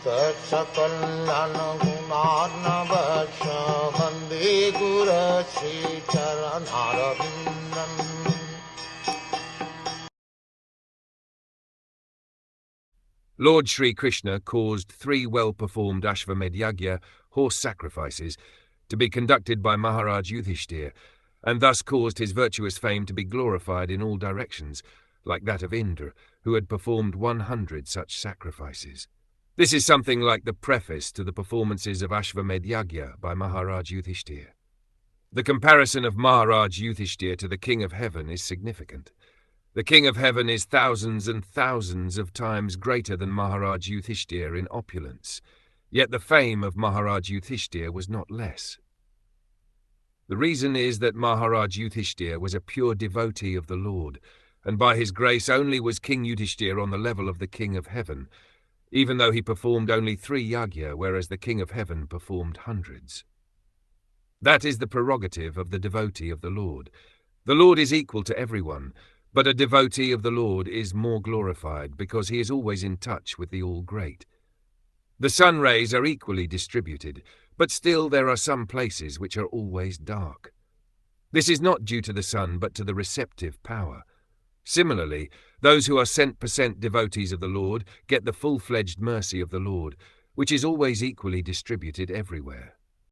Sakal Gunarnavasha Vande Guru Sri Charanaravindan. Lord Sri Kṛiṣhṇa caused 3 well-performed Ashvamedh Yajna, horse sacrifices, to be conducted by Maharaj Yudhiṣṭhira, and thus caused his virtuous fame to be glorified in all directions, like that of Indra, who had performed 100 such sacrifices. This is something like the preface to the performances of Ashvamedh Yajna by Maharaj Yudhiṣṭhira. The comparison of Maharaj Yudhiṣṭhira to the King of Heaven is significant. The King of Heaven is thousands and thousands of times greater than Maharaj Yudhiṣṭhira in opulence, yet the fame of Maharaj Yudhiṣṭhira was not less. The reason is that Maharaj Yudhiṣṭhira was a pure devotee of the Lord, and by his grace only was King Yudhiṣṭhira on the level of the King of Heaven, even though he performed only 3 yajna, whereas the King of Heaven performed hundreds. That is the prerogative of the devotee of the Lord. The Lord is equal to everyone, but a devotee of the Lord is more glorified because he is always in touch with the All-Great. The sun rays are equally distributed, but still there are some places which are always dark. This is not due to the sun, but to the receptive power. Similarly, those who are cent% devotees of the Lord get the full-fledged mercy of the Lord, which is always equally distributed everywhere.